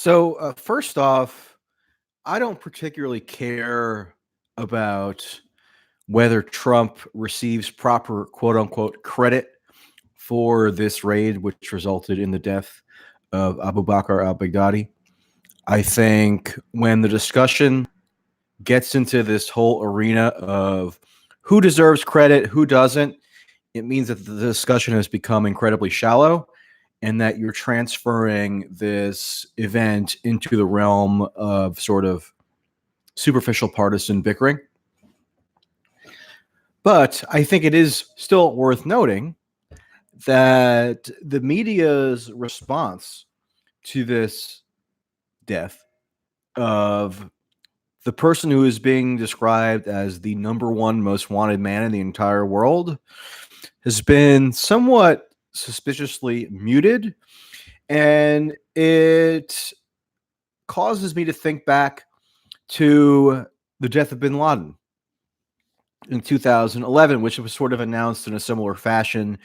So, first off, I don't particularly care about whether Trump receives proper quote unquote credit for this raid, which resulted in the death of Abu Bakr al Baghdadi. I think when the discussion gets into this whole arena of who deserves credit, who doesn't, it means that the discussion has become incredibly shallow and that you're transferring this event into the realm of sort of superficial partisan bickering. But I think it is still worth noting that the media's response to this death of the person who is being described as the number one most wanted man in the entire world has been somewhat suspiciously muted. And it causes me to think back to the death of bin Laden in 2011, which was sort of announced in a similar fashion.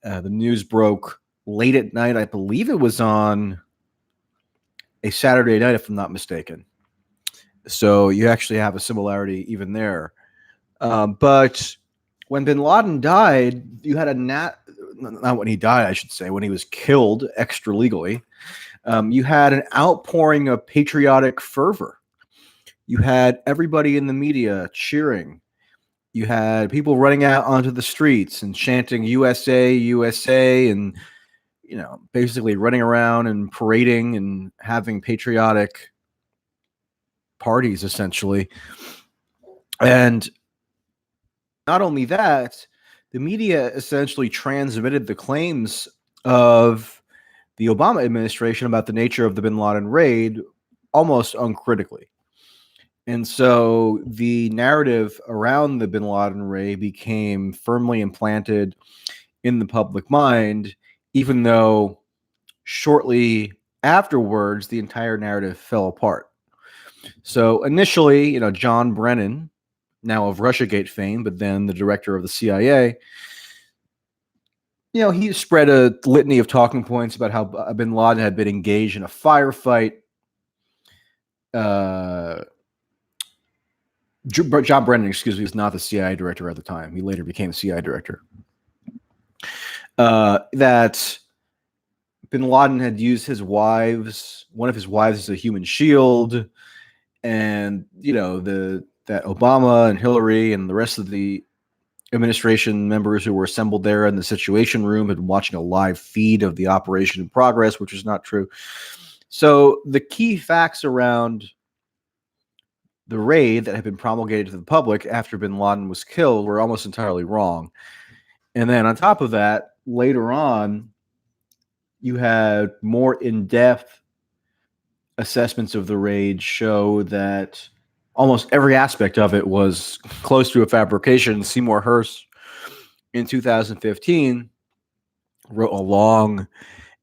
The news broke late at night. I believe it was on a Saturday night, if I'm not mistaken. So you actually have a similarity even there. But when bin Laden died, you had not when he died, I should say, when he was killed extra legally, you had an outpouring of patriotic fervor. You had everybody in the media cheering. You had people running out onto the streets and chanting USA, USA, and basically running around and parading and having patriotic parties, essentially. And not only that, the media essentially transmitted the claims of the Obama administration about the nature of the bin Laden raid almost uncritically. And so the narrative around the bin Laden raid became firmly implanted in the public mind, even though shortly afterwards, the entire narrative fell apart. So initially, John Brennan, now of Russiagate fame, but then the director of the CIA, he spread a litany of talking points about how bin Laden had been engaged in a firefight. John Brennan, excuse me, was not the CIA director at the time. He later became the CIA director. That bin Laden had used one of his wives as a human shield, and that Obama and Hillary and the rest of the administration members who were assembled there in the Situation Room had been watching a live feed of the operation in progress, which is not true. So the key facts around the raid that had been promulgated to the public after bin Laden was killed were almost entirely wrong. And then on top of that, later on, you had more in-depth assessments of the raid show that almost every aspect of it was close to a fabrication. Seymour Hersh in 2015 wrote a long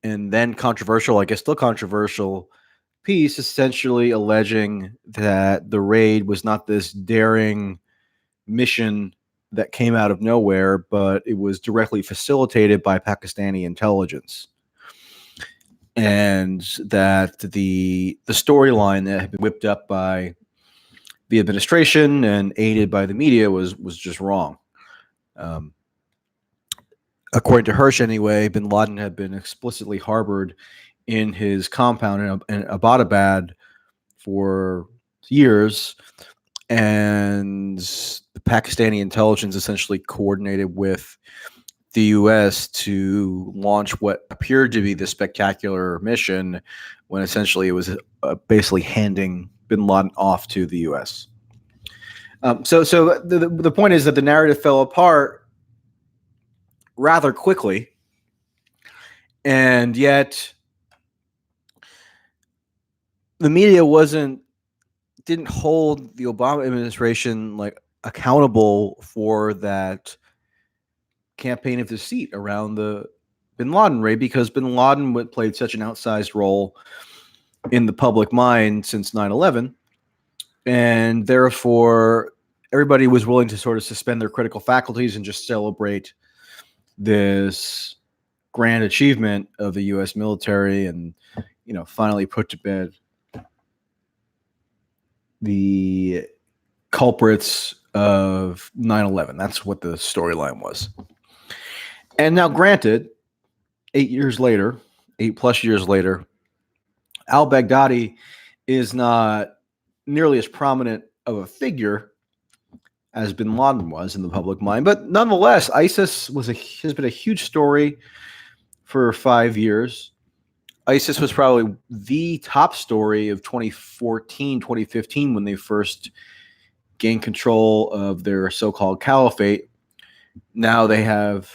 and then controversial, I guess still controversial, piece essentially alleging that the raid was not this daring mission that came out of nowhere, but it was directly facilitated by Pakistani intelligence. And that the storyline that had been whipped up by the administration and aided by the media was just wrong. According to Hersh, anyway, bin Laden had been explicitly harbored in his compound in Abbottabad for years, and the Pakistani intelligence essentially coordinated with the U.S. to launch what appeared to be the spectacular mission, when essentially it was basically handing bin Laden off to the U.S. So the point is that the narrative fell apart rather quickly, and yet the media didn't hold the Obama administration accountable for that campaign of deceit around the bin Laden raid, because bin Laden played such an outsized role in the public mind since 9/11, and therefore everybody was willing to sort of suspend their critical faculties and just celebrate this grand achievement of the U.S. military and finally put to bed the culprits of 9/11. That's what the storyline was. And now, granted, 8 plus years later, al-Baghdadi is not nearly as prominent of a figure as bin Laden was in the public mind. But nonetheless, ISIS has been a huge story for 5 years. ISIS was probably the top story of 2014, 2015, when they first gained control of their so-called caliphate. Now they have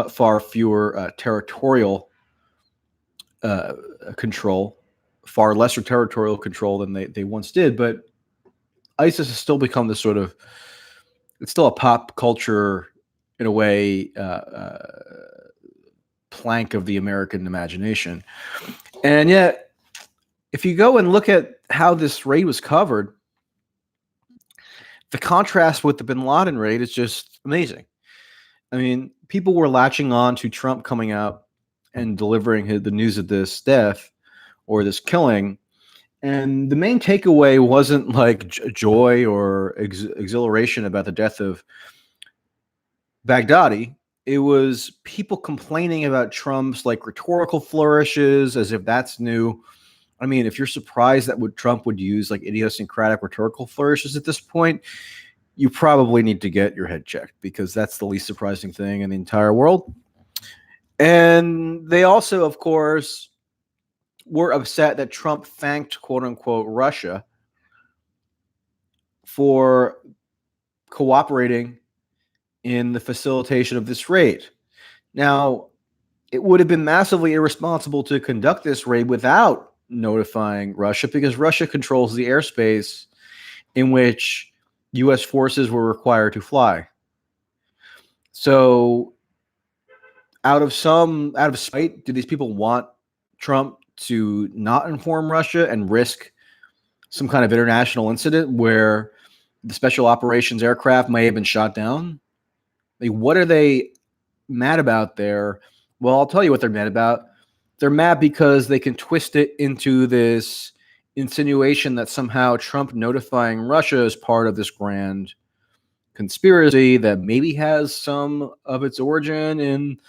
far fewer territorial control, far lesser territorial control than they once did. But ISIS has still become this sort of, it's still a pop culture, in a way, plank of the American imagination. And yet, if you go and look at how this raid was covered, the contrast with the bin Laden raid is just amazing. I mean, people were latching on to Trump coming out and delivering the news of this death or this killing. And the main takeaway wasn't like joy or exhilaration about the death of Baghdadi. It was people complaining about Trump's like rhetorical flourishes, as if that's new. I mean, if you're surprised that Trump would use like idiosyncratic rhetorical flourishes at this point, you probably need to get your head checked, because that's the least surprising thing in the entire world. And they also, of course, were upset that Trump thanked, quote unquote, Russia for cooperating in the facilitation of this raid. Now, it would have been massively irresponsible to conduct this raid without notifying Russia, because Russia controls the airspace in which U.S. forces were required to fly. So, out of spite, do these people want Trump to not inform Russia and risk some kind of international incident where the special operations aircraft may have been shot down? Like, what are they mad about there? Well, I'll tell you what they're mad about. They're mad because they can twist it into this insinuation that somehow Trump notifying Russia is part of this grand conspiracy that maybe has some of its origin in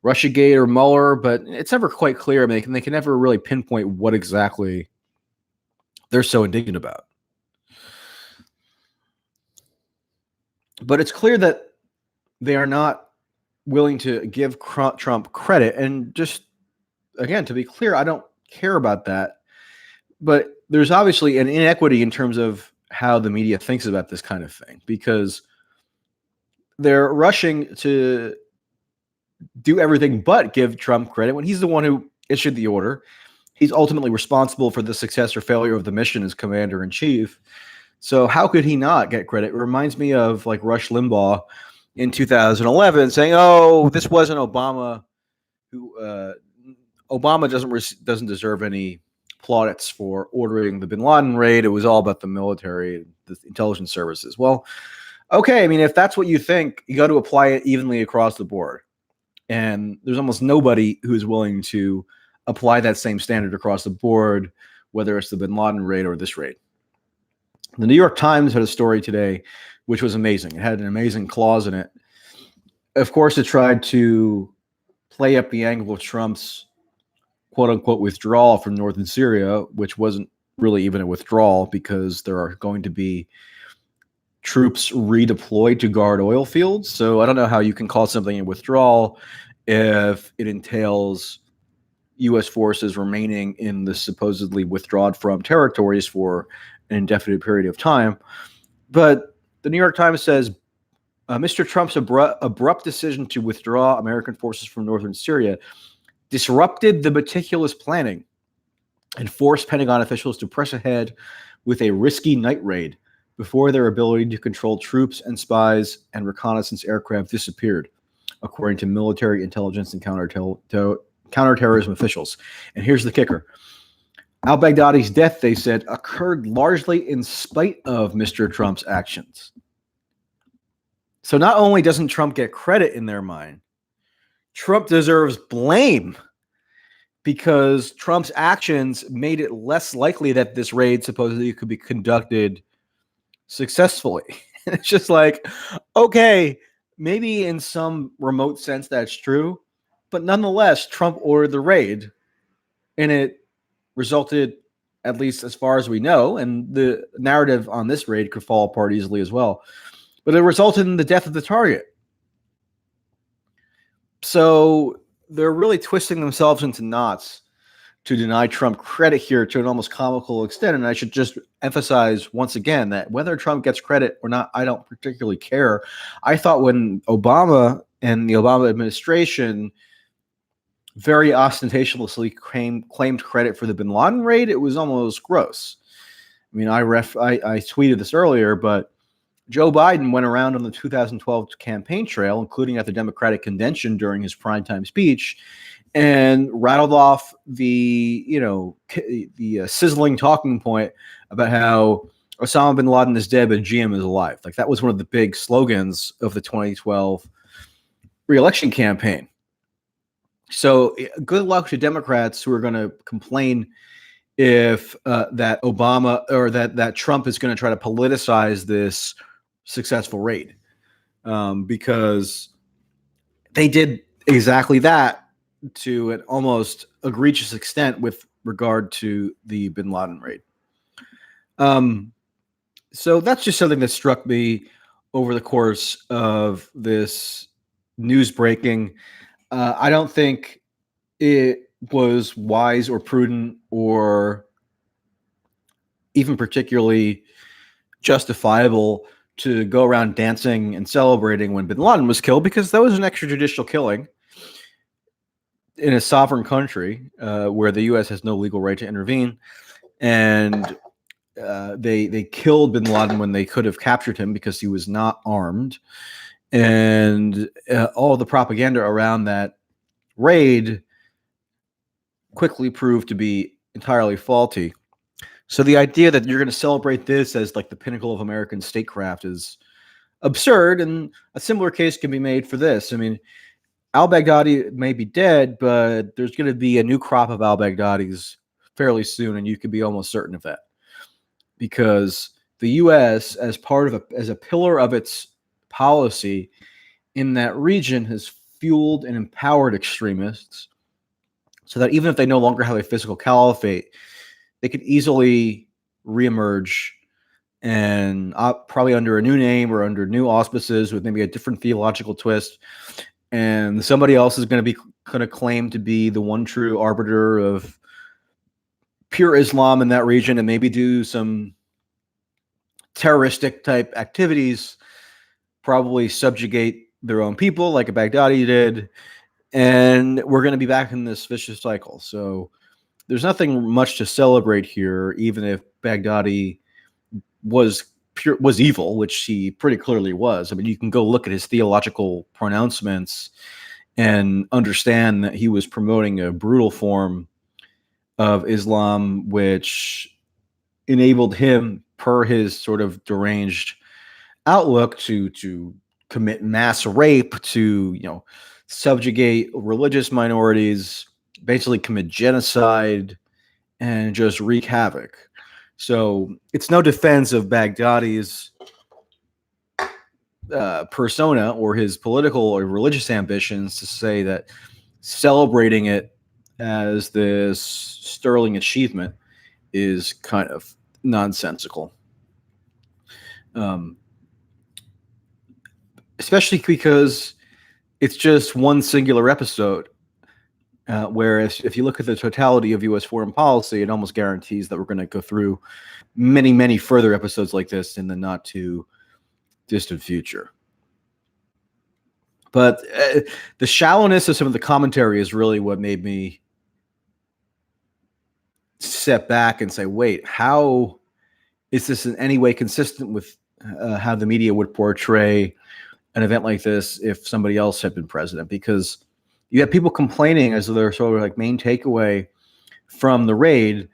Russiagate or Mueller, but it's never quite clear. I mean, they can never really pinpoint what exactly they're so indignant about. But it's clear that they are not willing to give Trump credit. And just, again, to be clear, I don't care about that. But there's obviously an inequity in terms of how the media thinks about this kind of thing, because they're rushing to do everything but give Trump credit when he's the one who issued the order. He's ultimately responsible for the success or failure of the mission as commander-in-chief. So how could he not get credit? It reminds me of like Rush Limbaugh in 2011 saying, "Oh, this wasn't Obama. Obama doesn't deserve any plaudits for ordering the bin Laden raid. It was all about the military, the intelligence services." Well, okay. I mean, if that's what you think, you got to apply it evenly across the board. And there's almost nobody who's willing to apply that same standard across the board, whether it's the bin Laden raid or this raid. The New York Times had a story today, which was amazing. It had an amazing clause in it. Of course, it tried to play up the angle of Trump's quote-unquote withdrawal from northern Syria, which wasn't really even a withdrawal, because there are going to be troops redeployed to guard oil fields. So I don't know how you can call something a withdrawal if it entails U.S. forces remaining in the supposedly withdrawn from territories for an indefinite period of time. But the New York Times says, Mr. Trump's abrupt decision to withdraw American forces from northern Syria disrupted the meticulous planning and forced Pentagon officials to press ahead with a risky night raid before their ability to control troops and spies and reconnaissance aircraft disappeared, according to military intelligence and counterterrorism officials. And here's the kicker. Al-Baghdadi's death, they said, occurred largely in spite of Mr. Trump's actions. So not only doesn't Trump get credit in their mind, Trump deserves blame, because Trump's actions made it less likely that this raid supposedly could be conducted successfully. It's just like, okay, maybe in some remote sense that's true, but nonetheless, Trump ordered the raid, and it resulted, at least as far as we know, and the narrative on this raid could fall apart easily as well, but it resulted in the death of the target. So they're really twisting themselves into knots to deny Trump credit here to an almost comical extent. And I should just emphasize once again that whether Trump gets credit or not, I don't particularly care. I thought when Obama and the Obama administration very ostentatiously claimed credit for the bin Laden raid, it was almost gross. I mean, I tweeted this earlier, but Joe Biden went around on the 2012 campaign trail, including at the Democratic convention during his primetime speech, and rattled off the sizzling talking point about how Osama bin Laden is dead, but GM is alive. Like, that was one of the big slogans of the 2012 re-election campaign. So good luck to Democrats who are going to complain if that Obama or that Trump is going to try to politicize this successful raid, because they did exactly that to an almost egregious extent with regard to the bin Laden raid. So that's just something that struck me over the course of this news breaking. I don't think it was wise or prudent or even particularly justifiable to go around dancing and celebrating when bin Laden was killed, because that was an extrajudicial killing in a sovereign country where the U.S. has no legal right to intervene. And they killed bin Laden when they could have captured him because he was not armed. And all the propaganda around that raid quickly proved to be entirely faulty. So the idea that you're going to celebrate this as like the pinnacle of American statecraft is absurd, and a similar case can be made for this. I mean, al-Baghdadi may be dead, but there's going to be a new crop of al-Baghdadis fairly soon, and you can be almost certain of that, because the U.S., as a pillar of its policy in that region, has fueled and empowered extremists, so that even if they no longer have a physical caliphate, they could easily reemerge, and probably under a new name or under new auspices with maybe a different theological twist. And somebody else is going to claim to be the one true arbiter of pure Islam in that region, and maybe do some terroristic type activities, probably subjugate their own people like a Baghdadi did. And we're going to be back in this vicious cycle. So there's nothing much to celebrate here, even if Baghdadi was evil, which he pretty clearly was. I mean, you can go look at his theological pronouncements and understand that he was promoting a brutal form of Islam, which enabled him, per his sort of deranged outlook, to commit mass rape, to subjugate religious minorities, basically commit genocide, and just wreak havoc. So it's no defense of Baghdadi's persona or his political or religious ambitions to say that celebrating it as this sterling achievement is kind of nonsensical. Especially because it's just one singular episode. Whereas if you look at the totality of U.S. foreign policy, it almost guarantees that we're going to go through many, many further episodes like this in the not too distant future. But the shallowness of some of the commentary is really what made me step back and say, wait, how is this in any way consistent with how the media would portray an event like this if somebody else had been president? Because you have people complaining as though their sort of like main takeaway from the raid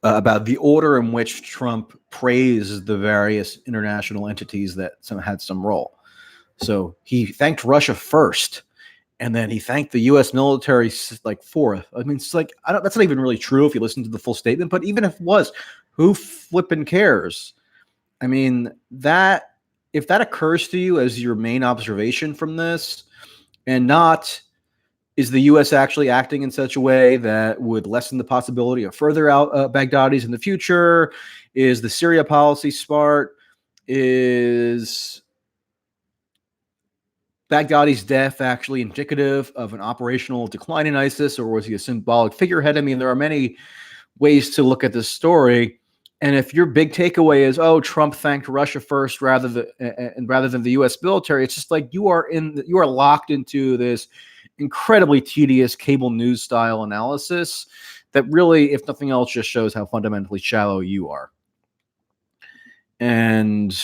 about the order in which Trump praised the various international entities that had some role. So he thanked Russia first And then he thanked the U.S. military like for it. I mean, it's like that's not even really true if you listen to the full statement. But even if it was, who flipping cares? I mean, that if that occurs to you as your main observation from this, and not is the U.S. actually acting in such a way that would lessen the possibility of further out Baghdadis in the future? Is the Syria policy smart? Is Baghdadi's death actually indicative of an operational decline in ISIS, or was he a symbolic figurehead? I mean, there are many ways to look at this story. And if your big takeaway is, oh, Trump thanked Russia first rather than the U.S. military, it's just like you are locked into this incredibly tedious cable news style analysis that really, if nothing else, just shows how fundamentally shallow you are. And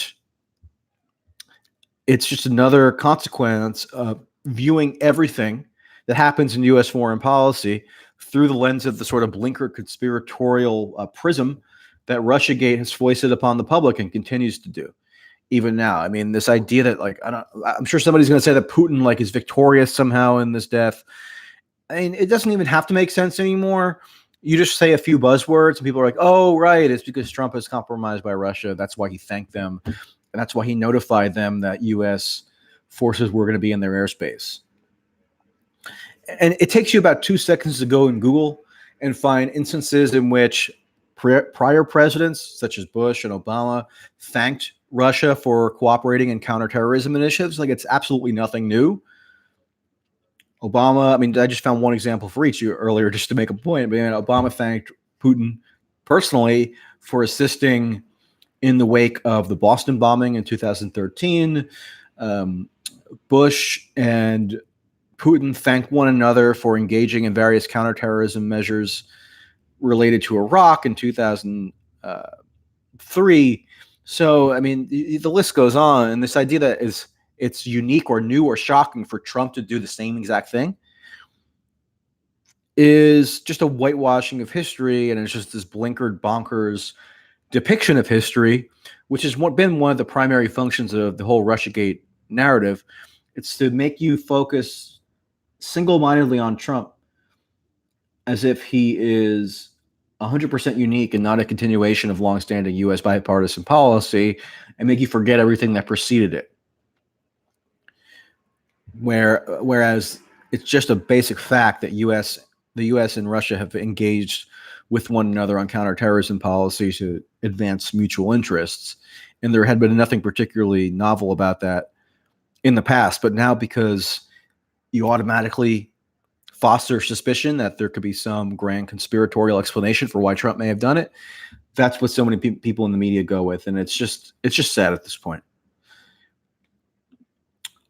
it's just another consequence of viewing everything that happens in U.S. foreign policy through the lens of the sort of blinker conspiratorial prism that Russiagate has foisted upon the public and continues to do even now. I mean, this idea that I'm sure somebody's going to say that Putin is victorious somehow in this death. I mean, it doesn't even have to make sense anymore. You just say a few buzzwords and people are like, oh, right, it's because Trump is compromised by Russia. That's why he thanked them. And that's why he notified them that U.S. forces were going to be in their airspace. And it takes you about 2 seconds to go and Google and find instances in which prior presidents, such as Bush and Obama, thanked Russia for cooperating in counterterrorism initiatives. It's absolutely nothing new. Obama, I mean, I just found one example for each earlier just to make a point. But Obama thanked Putin personally for assisting in the wake of the Boston bombing in 2013. Bush and Putin thanked one another for engaging in various counterterrorism measures related to Iraq in 2003. So, I mean, the list goes on. And this idea that it's unique or new or shocking for Trump to do the same exact thing is just a whitewashing of history. And it's just this blinkered, bonkers depiction of history, which has been one of the primary functions of the whole Russiagate narrative. It's to make you focus single-mindedly on Trump as if he is 100% unique and not a continuation of longstanding U.S. bipartisan policy, and make you forget everything that preceded it. Whereas it's just a basic fact that the U.S. and Russia have engaged with one another on counterterrorism policy to advance mutual interests. And there had been nothing particularly novel about that in the past. But now, because you automatically foster suspicion that there could be some grand conspiratorial explanation for why Trump may have done it, that's what so many people in the media go with. And it's just sad at this point.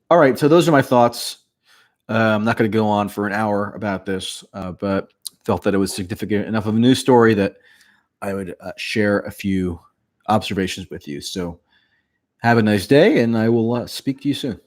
All right, so those are my thoughts. I'm not going to go on for an hour about this, but felt that it was significant enough of a news story that I would share a few observations with you. So have a nice day, and I will speak to you soon.